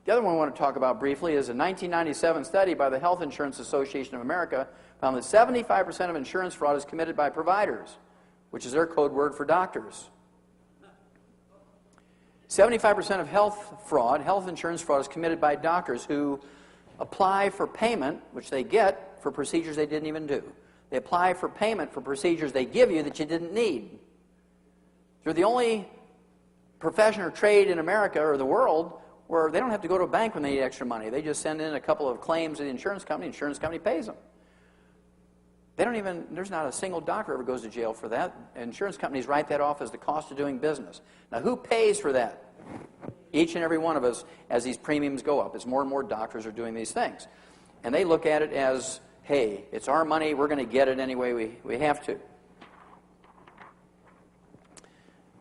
The other one I want to talk about briefly is a 1997 study by the Health Insurance Association of America found that 75% of insurance fraud is committed by providers, which is their code word for doctors. 75% of health insurance fraud is committed by doctors who apply for payment, which they get, for procedures they didn't even do. They apply for payment for procedures they give you that you didn't need. They're the only profession or trade in America or the world where they don't have to go to a bank when they need extra money. They just send in a couple of claims to the insurance company pays them. There's not a single doctor ever goes to jail for that. Insurance companies write that off as the cost of doing business. Now, who pays for that? Each and every one of us as these premiums go up, as more and more doctors are doing these things. And they look at it as, hey, it's our money, we're going to get it anyway we have to.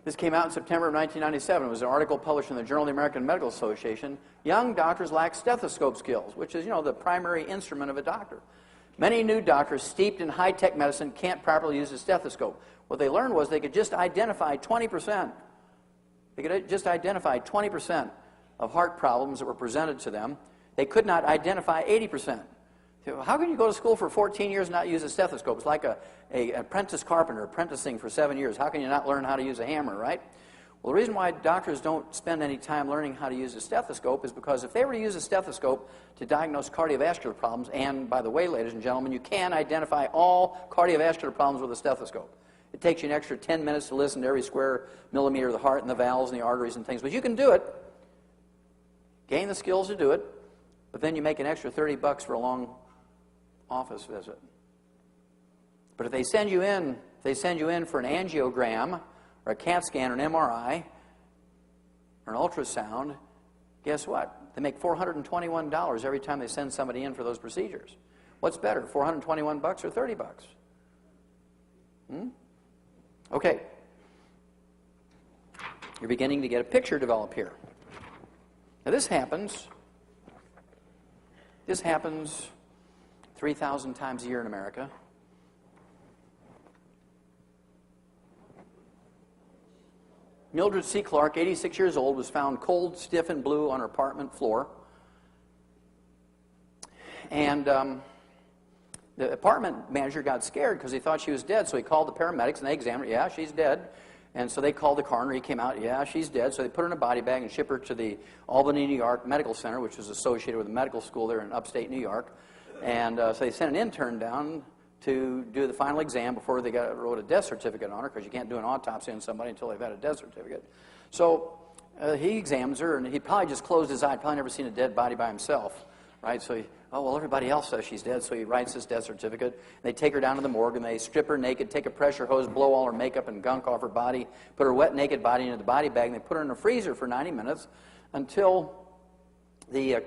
This came out in September of 1997. It was an article published in the Journal of the American Medical Association. Young doctors lack stethoscope skills, which is, the primary instrument of a doctor. Many new doctors steeped in high-tech medicine can't properly use a stethoscope. What they learned was they could just identify 20%. They could just identify 20% of heart problems that were presented to them. They could not identify 80%. How can you go to school for 14 years and not use a stethoscope? It's like an apprentice carpenter apprenticing for 7 years. How can you not learn how to use a hammer, right? Well, the reason why doctors don't spend any time learning how to use a stethoscope is because if they were to use a stethoscope to diagnose cardiovascular problems, and by the way, ladies and gentlemen, you can identify all cardiovascular problems with a stethoscope. It takes you an extra 10 minutes to listen to every square millimeter of the heart and the valves and the arteries and things, but you can do it. Gain the skills to do it, but then you make an extra $30 for a long office visit. But if they send you in for an angiogram or a CAT scan or an MRI or an ultrasound, guess what? They make $421 every time they send somebody in for those procedures. What's better, $421 or $30? Okay. You're beginning to get a picture develop here. Now this happens 3,000 times a year in America. Mildred C. Clark, 86 years old, was found cold, stiff, and blue on her apartment floor. And the apartment manager got scared because he thought she was dead, so he called the paramedics, and they examined her. Yeah, she's dead. And so they called the coroner. He came out. Yeah, she's dead. So they put her in a body bag and shipped her to the Albany, New York Medical Center, which was associated with a medical school there in upstate New York. And so they sent an intern down to do the final exam before they wrote a death certificate on her, because you can't do an autopsy on somebody until they've had a death certificate. So he examines her, and he probably just closed his eye. Probably never seen a dead body by himself, right? So everybody else says she's dead, so he writes this death certificate. They take her down to the morgue, and they strip her naked, take a pressure hose, blow all her makeup and gunk off her body, put her wet, naked body into the body bag, and they put her in a freezer for 90 minutes until the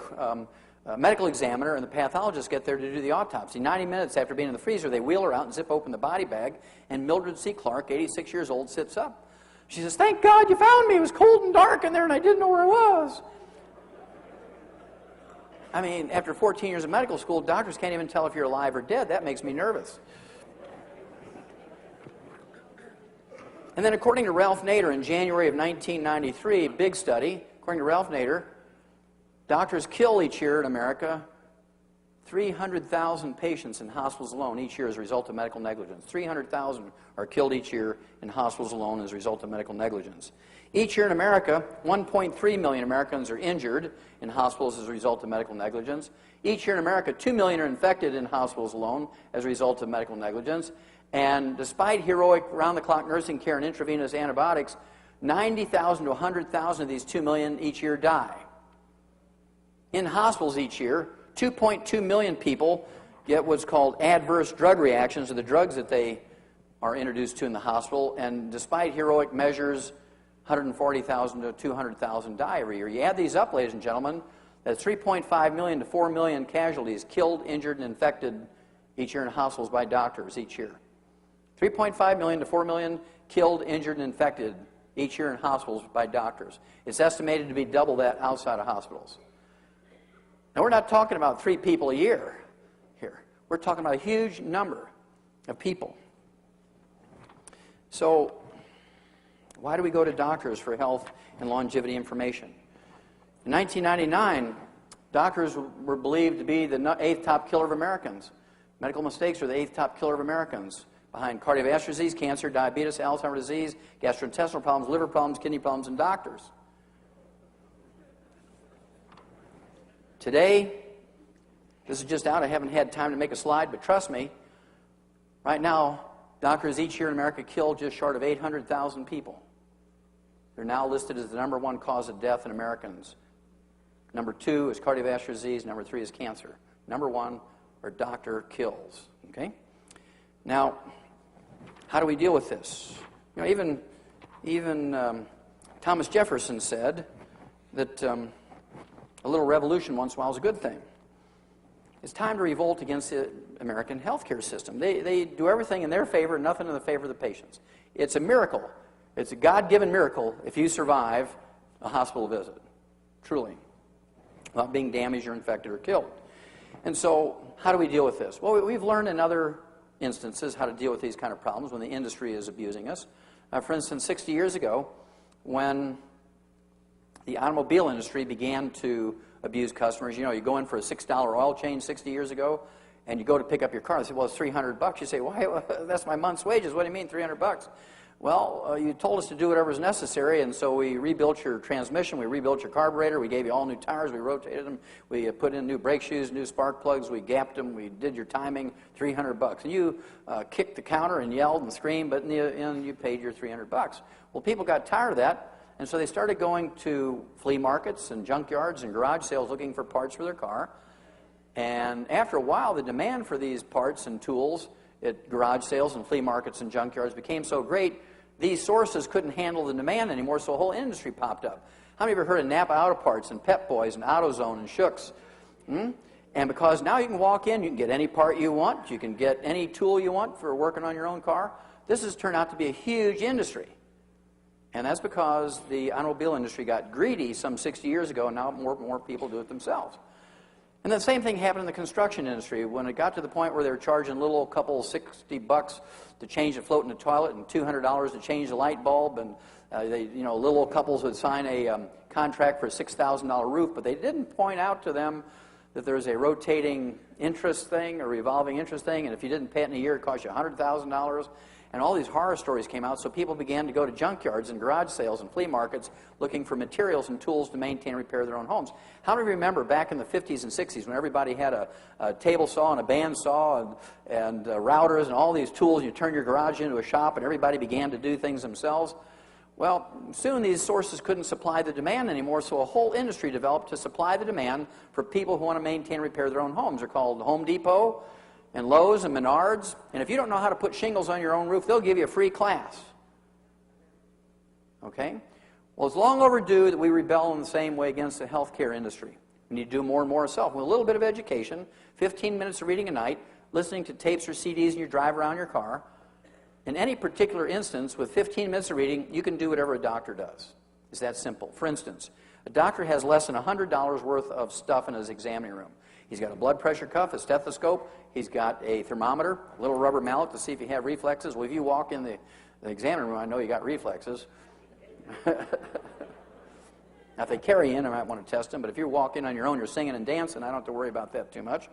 medical examiner and the pathologist get there to do the autopsy. 90 minutes after being in the freezer, they wheel her out and zip open the body bag, and Mildred C. Clark, 86 years old, sits up. She says, "Thank God you found me. It was cold and dark in there, and I didn't know where I was." I mean, after 14 years of medical school, doctors can't even tell if you're alive or dead. That makes me nervous. And then according to Ralph Nader in January of 1993, big study, according to Ralph Nader, doctors kill each year in America 300,000 patients in hospitals alone each year as a result of medical negligence. 300,000 are killed each year in hospitals alone as a result of medical negligence. Each year in America, 1.3 million Americans are injured in hospitals as a result of medical negligence. Each year in America, 2 million are infected in hospitals alone as a result of medical negligence. And despite heroic round-the-clock nursing care and intravenous antibiotics, 90,000 to 100,000 of these 2 million each year die. In hospitals each year, 2.2 million people get what's called adverse drug reactions to the drugs that they are introduced to in the hospital, and despite heroic measures, 140,000 to 200,000 die every year. You add these up, ladies and gentlemen, that's 3.5 million to 4 million casualties killed, injured, and infected each year in hospitals by doctors each year. 3.5 million to 4 million killed, injured, and infected each year in hospitals by doctors. It's estimated to be double that outside of hospitals. Now, we're not talking about 3 people a year here. We're talking about a huge number of people. So, why do we go to doctors for health and longevity information? In 1999, doctors were believed to be the 8th top killer of Americans. Medical mistakes are the 8th top killer of Americans, behind cardiovascular disease, cancer, diabetes, Alzheimer's disease, gastrointestinal problems, liver problems, kidney problems, and doctors. Today, this is just out. I haven't had time to make a slide, but trust me, right now, doctors each year in America kill just short of 800,000 people. They're now listed as the #1 cause of death in Americans. Number 2 is cardiovascular disease. Number 3 is cancer. Number 1 are doctor kills. Okay? Now, how do we deal with this? You know, even Thomas Jefferson said that a little revolution once in a while is a good thing. It's time to revolt against the American healthcare system. They do everything in their favor, nothing in the favor of the patients. It's a miracle. It's a God-given miracle if you survive a hospital visit, truly, without being damaged or infected or killed. And so, how do we deal with this? Well, we've learned in other instances how to deal with these kind of problems when the industry is abusing us. For instance, 60 years ago, when the automobile industry began to abuse customers, you know, you go in for a $6 oil change 60 years ago, and you go to pick up your car. They say, well, it's $300. You say, why? That's my month's wages. What do you mean, $300? Well, you told us to do whatever was necessary, and so we rebuilt your transmission, we rebuilt your carburetor, we gave you all new tires, we rotated them, we put in new brake shoes, new spark plugs, we gapped them, we did your timing, $300. And you kicked the counter and yelled and screamed, but in the end, you paid your $300. Well, people got tired of that, and so they started going to flea markets and junkyards and garage sales looking for parts for their car. And after a while, the demand for these parts and tools at garage sales and flea markets and junkyards became so great, these sources couldn't handle the demand anymore, so a whole industry popped up. How many of you have heard of Napa Auto Parts and Pep Boys and AutoZone and Schutz? And because now you can walk in, you can get any part you want, you can get any tool you want for working on your own car, this has turned out to be a huge industry. And that's because the automobile industry got greedy some 60 years ago, and now more people do it themselves. And the same thing happened in the construction industry. When it got to the point where they were charging little couple $60 to change the float in the toilet and $200 to change the light bulb, and little couples would sign a contract for a $6,000 roof, but they didn't point out to them that there's a rotating interest thing, a revolving interest thing, and if you didn't pay it in a year, it cost you $100,000. And all these horror stories came out, so people began to go to junkyards and garage sales and flea markets looking for materials and tools to maintain and repair their own homes. How many remember back in the 50s and 60s when everybody had a table saw and a band saw and routers and all these tools, and you turn your garage into a shop and everybody began to do things themselves? Well, soon these sources couldn't supply the demand anymore, so a whole industry developed to supply the demand for people who want to maintain and repair their own homes. They're called Home Depot and Lowe's and Menards, and if you don't know how to put shingles on your own roof, they'll give you a free class. Okay? Well, it's long overdue that we rebel in the same way against the healthcare industry. We need to do more and more ourselves. With a little bit of education, 15 minutes of reading a night, listening to tapes or CDs in your drive around your car, in any particular instance, with 15 minutes of reading, you can do whatever a doctor does. It's that simple. For instance, a doctor has less than $100 worth of stuff in his examining room. He's got a blood pressure cuff, a stethoscope, he's got a thermometer, a little rubber mallet to see if you have reflexes. Well, if you walk in the examining room, I know you got reflexes. Now, if they carry in, I might want to test them, but if you walk in on your own, you're singing and dancing, I don't have to worry about that too much.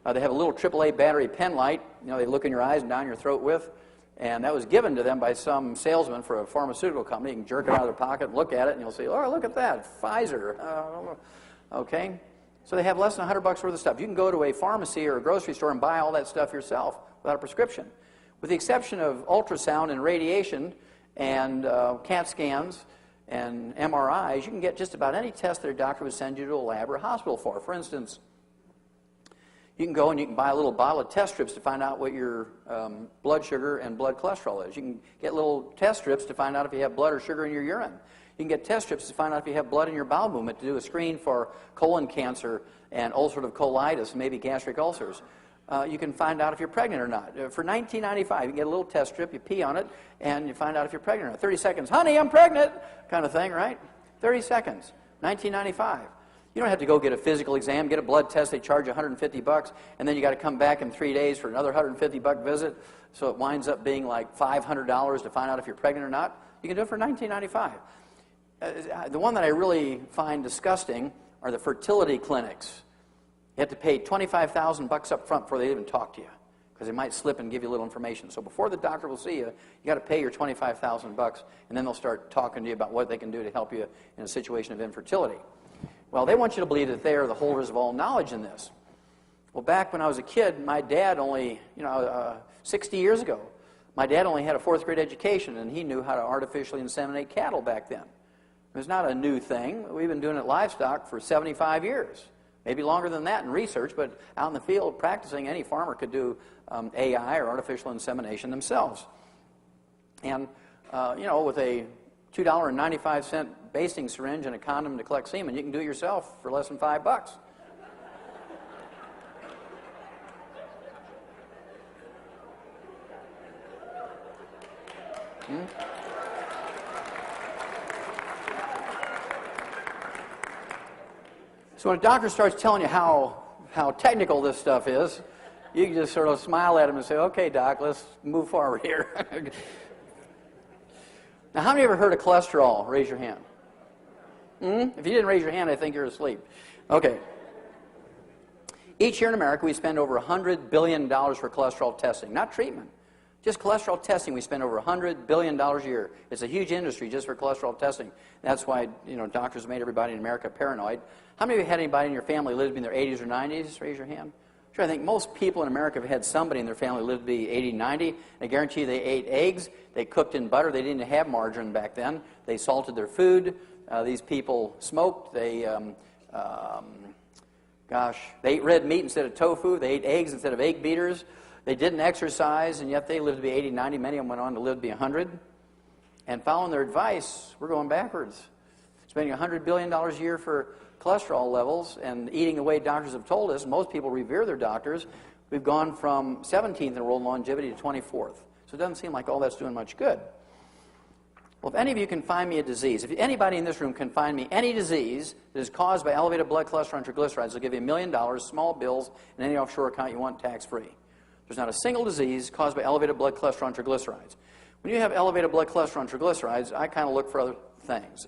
They have a little AAA battery pen light, they look in your eyes and down your throat with, and that was given to them by some salesman for a pharmaceutical company. You can jerk it out of their pocket and look at it, and you'll say, oh, look at that, Pfizer. Okay? So they have less than $100 worth of stuff. You can go to a pharmacy or a grocery store and buy all that stuff yourself without a prescription. With the exception of ultrasound and radiation and CAT scans and MRIs, you can get just about any test that a doctor would send you to a lab or a hospital for. For instance, you can go and you can buy a little bottle of test strips to find out what your blood sugar and blood cholesterol is. You can get little test strips to find out if you have blood or sugar in your urine. You can get test strips to find out if you have blood in your bowel movement to do a screen for colon cancer and ulcerative colitis and maybe gastric ulcers. You can find out if you're pregnant or not. For $19.95, you can get a little test strip, you pee on it, and you find out if you're pregnant or not. 30 seconds, honey, I'm pregnant, kind of thing, right? 30 seconds, $19.95. You don't have to go get a physical exam, get a blood test, they charge you $150, and then you got to come back in 3 days for another $150 visit, so it winds up being like $500 to find out if you're pregnant or not. You can do it for $19.95. The one that I really find disgusting are the fertility clinics. You have to pay $25,000 up front before they even talk to you, because they might slip and give you a little information. So before the doctor will see you, you got to pay your $25,000, and then they'll start talking to you about what they can do to help you in a situation of infertility. Well, they want you to believe that they are the holders of all knowledge in this. Well, back when I was a kid, my dad only, 60 years ago, my dad only had a 4th grade education, and he knew how to artificially inseminate cattle back then. It was not a new thing. We've been doing it livestock for 75 years. Maybe longer than that in research, but out in the field practicing, any farmer could do AI or artificial insemination themselves. And, with a $2.95 basting syringe and a condom to collect semen, you can do it yourself for less than $5. So when a doctor starts telling you how technical this stuff is, you can just sort of smile at him and say, okay, doc, let's move forward here. Now, how many of you ever heard of cholesterol? Raise your hand. If you didn't raise your hand, I think you're asleep. Okay. Each year in America, we spend over $100 billion for cholesterol testing, not treatment. Just cholesterol testing, we spend over $100 billion a year. It's a huge industry just for cholesterol testing. That's why, doctors made everybody in America paranoid. How many of you had anybody in your family live in their 80s or 90s? Raise your hand. Sure, I think most people in America have had somebody in their family live to be 80, 90. I guarantee you they ate eggs, they cooked in butter, they didn't have margarine back then. They salted their food. These people smoked. They, they ate red meat instead of tofu. They ate eggs instead of egg beaters. They didn't exercise, and yet they lived to be 80, 90. Many of them went on to live to be 100. And following their advice, we're going backwards. Spending $100 billion a year for cholesterol levels and eating the way doctors have told us. Most people revere their doctors. We've gone from 17th in world longevity to 24th. So it doesn't seem like all that's doing much good. Well, if any of you can find me a disease, if anybody in this room can find me any disease that is caused by elevated blood cholesterol and triglycerides, I'll give you $1 million, small bills, and any offshore account you want tax-free. There's not a single disease caused by elevated blood cholesterol and triglycerides. When you have elevated blood cholesterol and triglycerides, I kind of look for other things.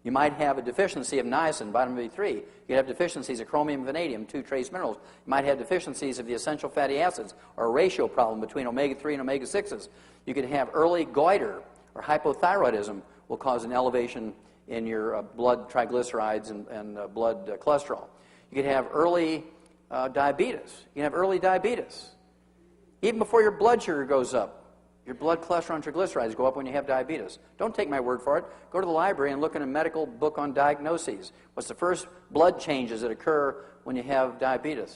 You might have a deficiency of niacin, vitamin B3. You could have deficiencies of chromium, vanadium, 2 trace minerals. You might have deficiencies of the essential fatty acids, or a ratio problem between omega-3 and omega-6s. You could have early goiter, or hypothyroidism will cause an elevation in your blood triglycerides and blood cholesterol. You could have early diabetes. You can have early diabetes. Even before your blood sugar goes up, your blood cholesterol and triglycerides go up when you have diabetes. Don't take my word for it. Go to the library and look in a medical book on diagnoses. What's the first blood changes that occur when you have diabetes?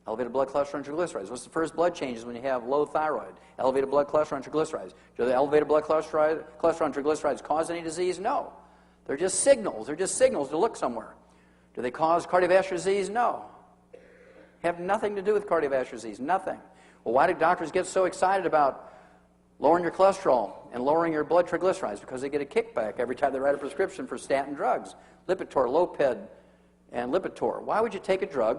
Elevated blood cholesterol and triglycerides. What's the first blood changes when you have low thyroid? Elevated blood cholesterol and triglycerides. Do the elevated blood cholesterol and triglycerides cause any disease? No. They're just signals. They're just signals to look somewhere. Do they cause cardiovascular disease? No. Have nothing to do with cardiovascular disease. Nothing. Well, why do doctors get so excited about lowering your cholesterol and lowering your blood triglycerides? Because they get a kickback every time they write a prescription for statin drugs. Lipitor, Loped, and Lipitor. Why would you take a drug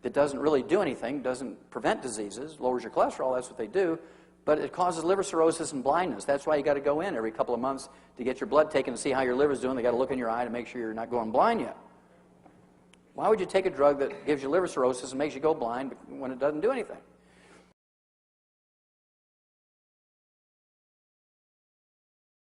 that doesn't really do anything, doesn't prevent diseases, lowers your cholesterol, that's what they do, but it causes liver cirrhosis and blindness. That's why you got to go in every couple of months to get your blood taken to see how your liver's doing. They got to look in your eye to make sure you're not going blind yet. Why would you take a drug that gives you liver cirrhosis and makes you go blind when it doesn't do anything?